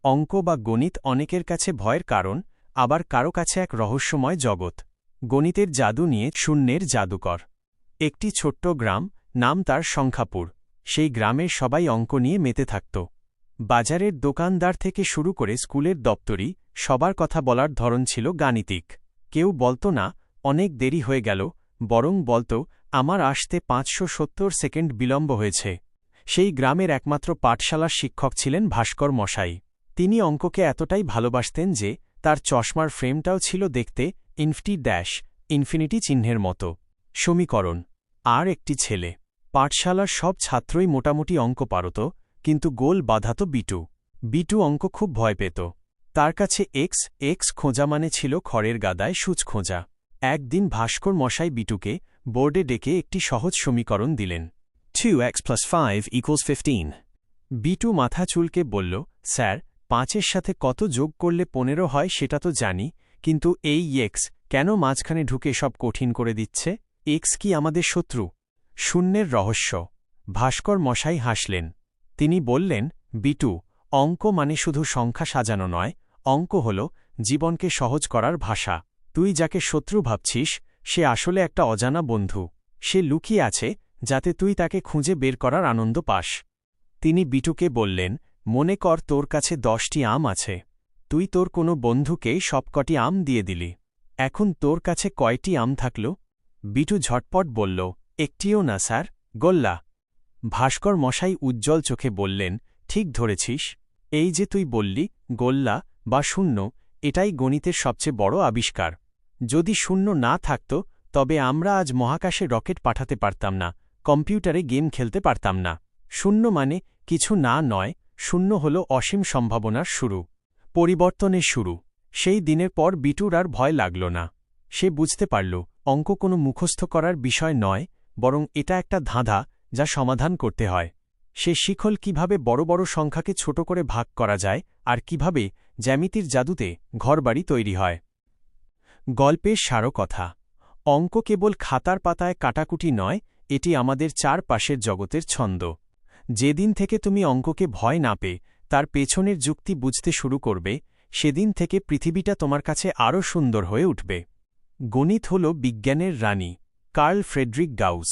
অঙ্ক বা গণিত অনেকের কাছে ভয়ের কারণ, আবার কারো কাছে এক রহস্যময় জগৎ। গণিতের জাদু নিয়ে শূন্যের জাদুকর। একটি ছোট্ট গ্রাম, নাম তার সংখ্যাপুর। সেই গ্রামের সবাই অঙ্ক নিয়ে মেতে থাকত। বাজারের দোকানদার থেকে শুরু করে স্কুলের দপ্তরি, সবার কথা বলার ধরন ছিল গাণিতিক। কেউ বলত না অনেক দেরি হয়ে গেল, বরং বলত আমার আসতে ৫৭০ সেকেন্ড বিলম্ব হয়েছে। সেই গ্রামের একমাত্র পাঠশালার শিক্ষক ছিলেন ভাস্কর মশাই। তিনি অঙ্ককে এতটাই ভালোবাসতেন যে তার চশমার ফ্রেমটাও ছিল দেখতে ইনফিনিটি চিহ্নের মতো। সমীকরণ। আর একটি ছেলে। পাঠশালার সব ছাত্রই মোটামুটি অঙ্ক পারত, কিন্তু গোল বাধাত বিটু। বিটু অঙ্ক খুব ভয় পেত। তার কাছে এক্স খোঁজা মানে ছিল খড়ের গাদায় সূচ খোঁজা। একদিন ভাস্কর মশাই বিটুকে বোর্ডে ডেকে একটি সহজ সমীকরণ দিলেন। 2x plus 5 equals 15. বিটু মাথা চুলকে বলল, স্যার, ৫-এর সাথে কত যোগ করলে ১৫ হয় সেটা তো জানি, কিন্তু এই এক্স কেন মাঝখানে ঢুকে সব কঠিন করে দিচ্ছে? এক্স কি আমাদের শত্রু? শূন্যের রহস্য। ভাস্কর মশাই হাসলেন। তিনি বললেন, বিটু, অঙ্ক মানে শুধু সংখ্যা সাজানো নয়, অঙ্ক হল জীবনকে সহজ করার ভাষা। তুই যাকে শত্রু ভাবছিস, সে আসলে একটা অজানা বন্ধু। সে লুকিয়ে আছে, যাতে তুই তাকে খুঁজে বের করার আনন্দ পাস। তিনি বিটুকে বললেন, মনে কর তোর কাছে ১০টি আম আছে। তুই তোর কোনো বন্ধুকে সবকটি আম দিয়ে দিলি। এখন তোর কাছে কয়টি আম থাকল? বিটু ঝটপট বলল, একটিও না স্যার, গোল্লা। ভাস্কর মশাই উজ্জ্বল চোখে বললেন, ঠিক ধরেছিস। এই যে তুই বললি গোল্লা বা শূন্য, এটাই গণিতের সবচেয়ে বড় আবিষ্কার। যদি শূন্য না থাকত, তবে আমরা আজ মহাকাশে রকেট পাঠাতে পারতাম না, কম্পিউটারে গেম খেলতে পারতাম না। শূন্য মানে কিছু না নয়, শূন্য হল অসীম সম্ভাবনার শুরু, পরিবর্তনের শুরু। সেই দিনের পর বিটুর আর ভয় লাগল না। সে বুঝতে পারল অঙ্ক কোনো মুখস্থ করার বিষয় নয়, বরং এটা একটা ধাঁধা যা সমাধান করতে হয়। সে শিখল কিভাবে বড় বড় সংখ্যাকে ছোট করে ভাগ করা যায়, আর কিভাবে জ্যামিতির জাদুতে ঘরবাড়ি তৈরি হয়। গল্পের সারকথা। অঙ্ক কেবল খাতার পাতায় কাটাকুটি নয়, এটি আমাদের চারপাশের জগতের ছন্দ। যেদিন থেকে তুমি অঙ্ককে ভয় না পেয়ে তার পেছনের যুক্তি বুঝতে শুরু করবে, সেদিন থেকে পৃথিবীটা তোমার কাছে আরও সুন্দর হয়ে উঠবে। গণিত হল বিজ্ঞানের রানী। Curl Friedrich Gauss.